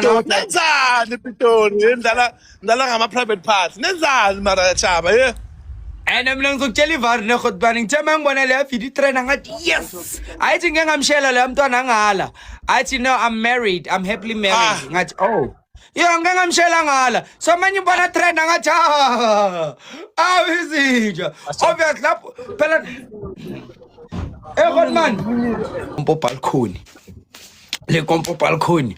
nenzani ePitori ndala ngama-private parts nenzani mara chaba ye and mina ngizokutshela ivari nekhotbani ngithe mangibona leya video trainer ngathi yes ayithi ngeke ngamshela leya mntwana angala ayithi no I'm married I'm happily married ngathi oh yo ngeke ngamshela ngala so manje ngibona trainer ngathi izinja obvious lapho phela man umpo balcony le kompo balcony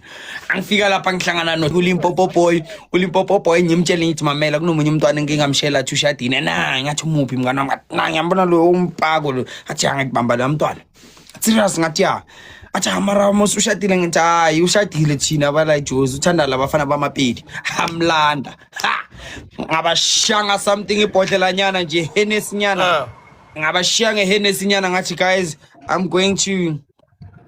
angifika lapha ngihlangana no ulimpopo boy ngimtshela ngithi mamela kunomunye umntwana engingamshela athi ushadile ngathi umuphi mngana wami ngiyambona lo umpako lo athi angikubamba la mntwana serious ngathi athi amara mos ushadile ngithi hayi ushadile thina abala iJozi uthanda labafana bamapedi amlanda ngabashanga something ibhodlela nyana nje Hennessy nyana ngabashanga Hennessy nyana ngathi guys I'm going to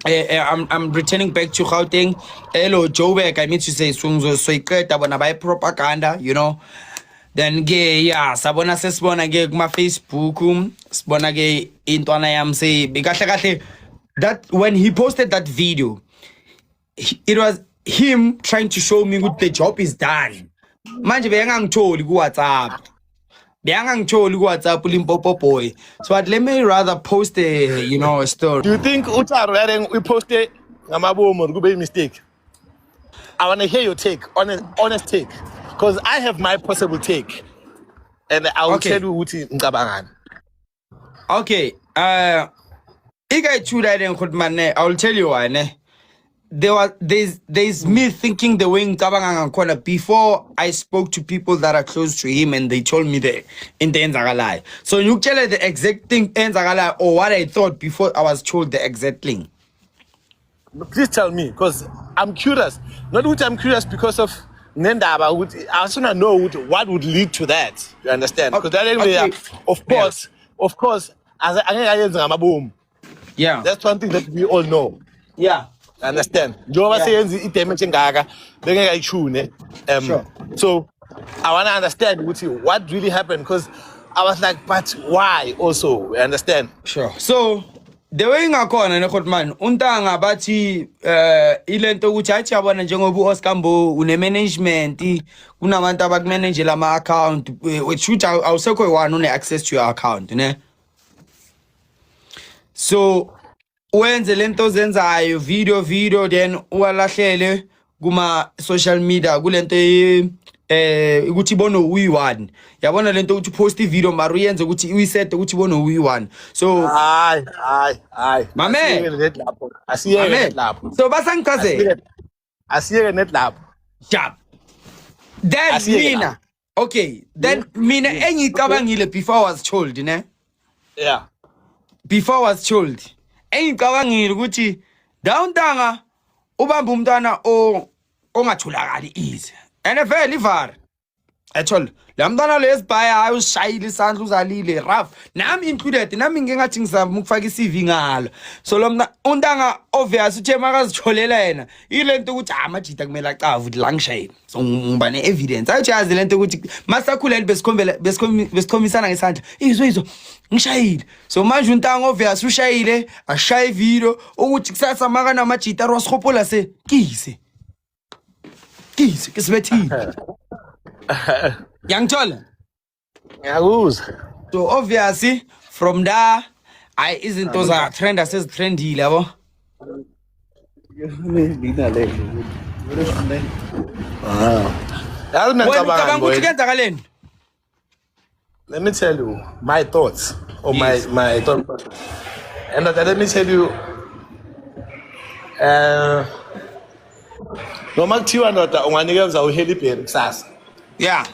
I'm returning back to Gauteng. Hello, Joburg. I mean to say, so iqeda bona by propaganda, you know. Then sabona sesibona ke kuma Facebook, sibona ke intwana yam say bekahle that when he posted that video, it was him trying to show me what the job is done. Manje bengangitholi ku WhatsApp. Limpopo boy. So let me rather post a story. Do you think Utaro we posted ngamabomo kube a mistake? I want to hear your take, honest take, because I have my possible take, and I will tell you uthi ngicabangani. Okay, I will tell you why ne. There's me thinking the way ngicabanga ngakhona before I spoke to people that are close to him and they told me the into enzakalayo. So ngikutshela the exact thing enzakalayo or what I thought before I was told the exact thing. Please tell me, because I'm curious. Not what I'm curious because of Nendaba. I also want to know what would lead to that. You understand? Because that anyway, of course, as I yeah, that's one thing that we all know. Yeah. Understand? Njoba seyenza idamage engaka bengekayishune. So I want to understand what really happened, because I was like, but why also? Understand? Sure. So the way ngakhona nekhotman untanga bathi ilento ukuthi athi yabona njengoba uOscar Mbo une management kunabantu abakumanage ama account which awusekho one une access to your account ne. So wenze lento zenzayo video then uwalahlele kuma social media kulento ukuthi ibone uyi1 yabona lento ukuthi post video mara uyenze ukuthi uyiset ukuthi ibone uyi1 so hayi mame asiyeke lapho so basangichazela asiyeke net lapho jab then mina okay then mina engicabangile before I was told ne before I was told engicabangile ukuthi dawuntanga ubamba umntwana ongatholakali easy and vele ivar actually la mntwana lesibhaya ayushayile isandla uzalile rough nami included nami ngingathi ngizama ukufaka iCV ngalo so lo untanga obvious uthe makazitholela yena ilento ukuthi amajita kumele acava ukuthi la ngishayile so ngiba ne evidence ayichazi lento ukuthi masakhuleli besikhomisana ngesandla izwe ngishayile so manje untanga obvious ushayile ashaye video ukuthi kusasa maka namajita roshopola se kise kisibethini yangithola ngiyakuzwa so obviously from there izinto za trend asezithrendile yabo let me tell you my thoughts or my thought, and let me tell you noma kuthiwa ndoda unganikeza uheliperi kusasa yeah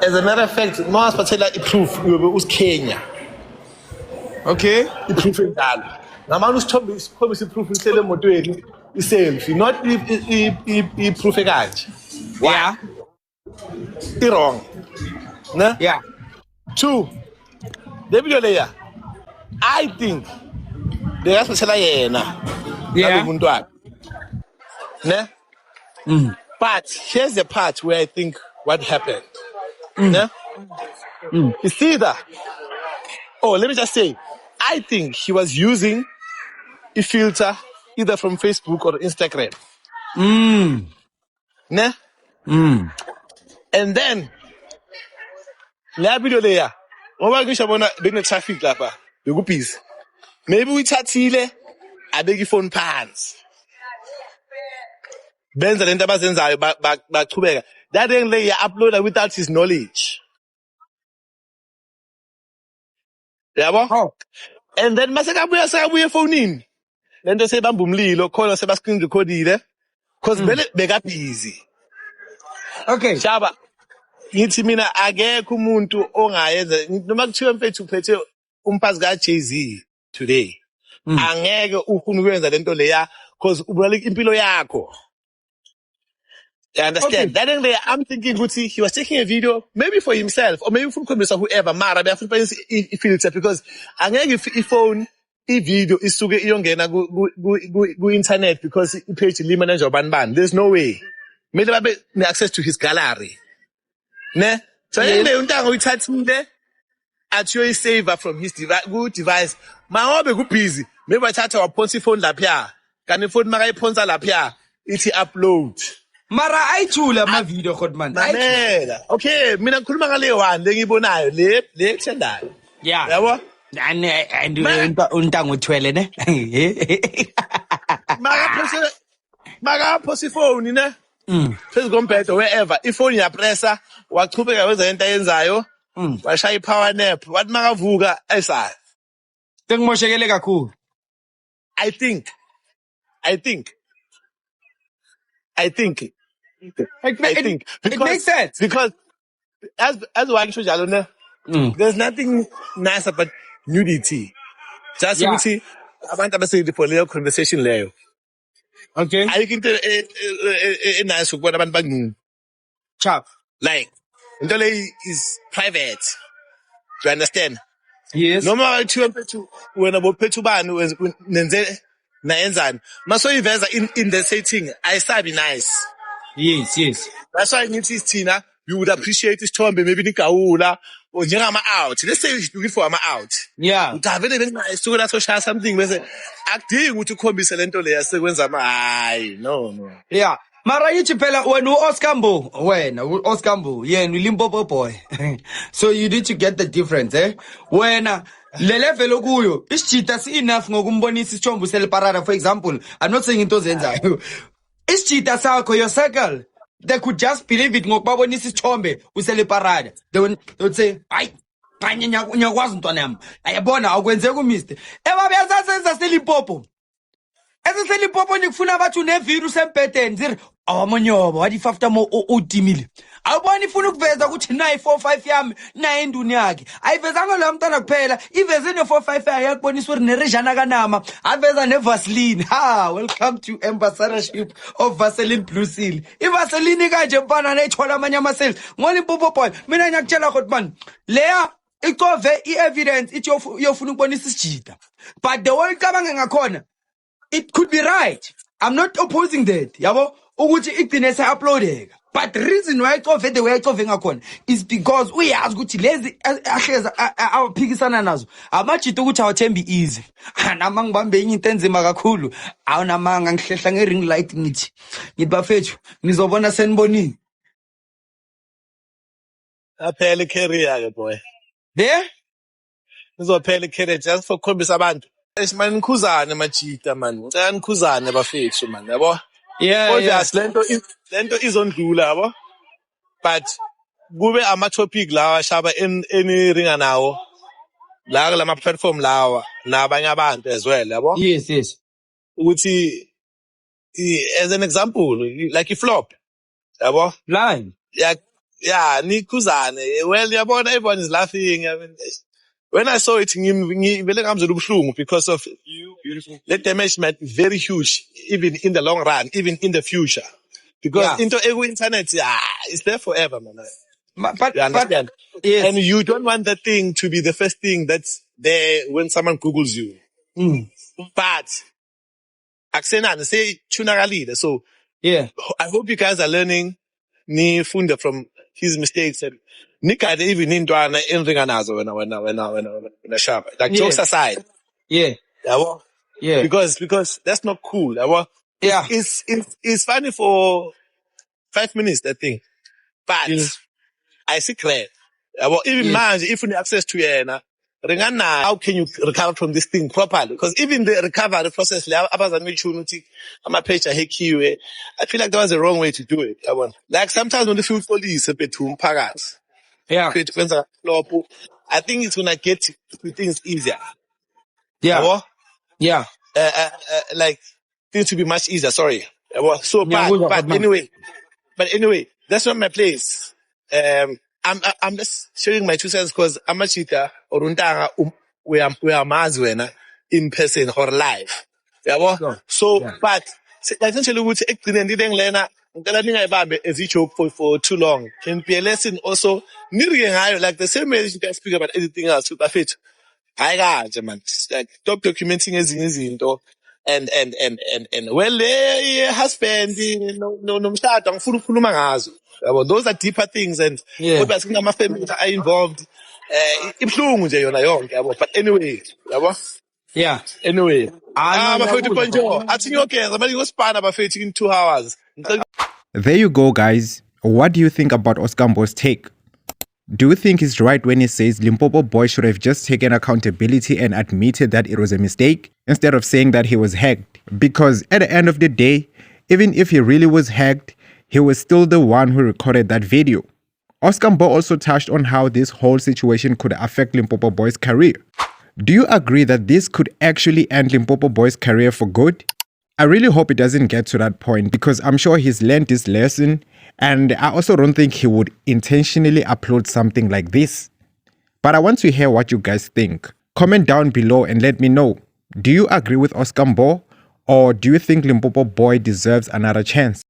as a matter of fact mawasiphathela i-proof uyobe usiKenya okay i-proof endalo ngamanje usikhombisa i-proof isele emotweni i-selfie not i-proof ekanje yeah i-wrong ne yeah 2 the video layer I think bekasithela yena umuntu wakhe ne but here's the part where I think what happened ne it's either let me just say, I think he was using a filter either from Facebook or Instagram. Ne? And then, la video leya, ngoba ngisho bona bekune-traffic lapha, bekubhizi. Maybe uyithathile, abeka ifoni phansi. Benza lento abazenzayo, bachubeka. That thing leya uploada without his knowledge. Yabo? Oh. And then masekabuya efonini. Lento sebamba umlilo, khona seba-screen recordile. Cause vele bekabhizi. Okay. Shaba, ngithi mina akekho umuntu ongayenza noma kuthiwa mfethu uphethe umphazi ka-Jay-Z today. Angeke ufune ukwenza lento leya cause ubulala impilo yakho. You understand? Okay. That thing there, I'm thinking ukuthi he was taking a video maybe for himself or maybe ufuna ukukhombisa whoever mara beyafuna i-filter because angeke ifone i-video isuke iyongena ku-internet because i-page limane nje ubani bani. There's no way. Kumele babe ne-access to his gallery. Ne? So yile untanga uyithathile athi uyoyi-saver from his device. Mangobe kubhizi, maybe wathatha waphonsa ifoni lapha. Kanti ifoni makayiphonsa lapha ithi upload. Mara ayithula ama-video Godman. Mamela. Okay, mina ngikhuluma ngale one lengiyibonayo le ethendayo. Yeah. Yabo? And untanga uthwele ne? Makaphosa ifoni ne? Phezu kombhedo wherever ifoni yapressa wachubeka wenza into ayenzayo washaya i-power nap wathi makavuka esayo. Sengimoshekele kakhulu. I think It makes sense. because as wakisho njalo ne, there's nothing nice about nudity. Just Yeah. ukuthi abantu abasendi for leyo conversation leyo. Okay. Ayikho into nice ukubona abantu banginini. Chap. Like into leyo is private. Do you understand? Yes. Noma kuthiwa mfethu wena bophethu bani nenze nayenzani. Masoyiveza in the setting ayisabi nice. Yes. That's why ngithi sithina we would appreciate isithombe maybe nigawula or njengama out. Let's say you're looking for ama out. Yeah. Utavele benginayo isuke la social something bese akudingi ukuthi ukhombise lento leya sekwenza ama hayi no. Yeah. Mara yithi phela wena uOskambo wena uOskambo yena uLimpopo boy. So you need to get the difference wena le level okuyo isijita si enough ngokumbonisa isithombe seliparada for example I'm not saying into zenzayo isijita sakho your circle they could just believe it ngokubabonisa isithombe useliparada they would say hayi kanye nyakwazi ntwana yami ayabona akwenzeka uMr ebabeyasasenza selimpopo Eselipopo nikufuna abathi unevirus embedeni ziri awamonyobo wathi fafta mo udimile awubona ifuna ukuveza ukuthi nayi 45 yami nayi induni yakhe ayivezanga lo mntana kuphela iveze ne 45 yayo yakubonisa uri nerejana kanama aveza nevaseline welcome to ambassadorship of Vaseline Blue Seal ivaseline kanje mfana nayithola amanye amaseli ngona impopo boy mina ngiyakutshela ukuthi man leya icove i-evidence ithi yofuna ukubonisa isijida but the way icabange ngakhona it could be right. I'm not opposing that. Yabo, ukuthi igcine se-uploadeka. But the reason why icove the way icove ngakhona is because uyazi ukuthi lezi ahleza awaphikisana nazo amajita ukuthi awathembi easy. Nama ngibambe enye into enzima kakhulu. Awunamanga ngihlehla nge-ring light ngithi bafethu ngizobona senibonini. Aphela i-career ke boy. There? Nizophela i-career just for ukukhombisa abantu. Mani nikhuzane majita man. Ngicela nikhuzane bafethu man, yabo? Yeah. Lento izondlula yabo. But kube ama-topic lawa shaba eniringa nawo la kulama platform lawa nabanye abantu as well, yabo? Yes. Ukuthi as an example like i-flop, yabo? Line. Yeah, nikhuzane. Well, yabona everyone is laughing. I mean, when I saw it, ngivele ngamzela ubuhlungu because of the damage might be very huge, even in the long run, even in the future. Because into internet, it's there forever, man. But You understand? yes. And you don't want that thing to be the first thing that's there when someone Googles you. But akusenani say tunakalile. So Yeah. I hope you guys are learning nifunde from his mistakes and Nika even intwana enringanazo when sharp. Like jokes aside. Yeah. Yabo? Yeah. Because that's not cool. Yabo? Yeah. It's funny for 5 minutes, that thing. But I see clear. Yabo? Even manje, if you have access to yena, how can you recover from this thing properly? Because even the recovery process, I feel like that was the wrong way to do it. Yabo? Like sometimes when you feel police, a bit too pagat. Yeah. I think it's gonna get things easier. Yeah. Yabo? Yeah. Like things to be much easier. Sorry. So Yeah, but anyway, that's not my place. I'm just sharing my 2 cents because I'm a cheater or untanga we are mazwena in person or live. Yeah, so but essentially we extending lena as you joke for too long can be a lesson also like the same way you guys speak about anything else super fit. Hayi kanje man. Like stop documenting ezinye izinto and well husband nomshado angifuni ukukhuluma ngazo. Yabo, those are deeper things and kodwa sinama family are involved. Ibhlungu nje yona yonke yabo, but anyway, yabo. Yeah. Anyway. No, Bafethu konjo. Athi ngiyogeza manje ngosipana bafethu in 2 hours. There you go, guys. What do you think about Oscar Mbo's take? Do you think he's right when he says Limpopo Boy should have just taken accountability and admitted that it was a mistake instead of saying that he was hacked? Because at the end of the day, even if he really was hacked, he was still the one who recorded that video. Oscar Mbo also touched on how this whole situation could affect Limpopo Boy's career. Do you agree that this could actually end Limpopo Boy's career for good? I really hope it doesn't get to that point because I'm sure he's learned this lesson, and I also don't think he would intentionally upload something like this. But I want to hear what you guys think. Comment down below and let me know. Do you agree with Oscar Mbo, or do you think Limpopo Boy deserves another chance?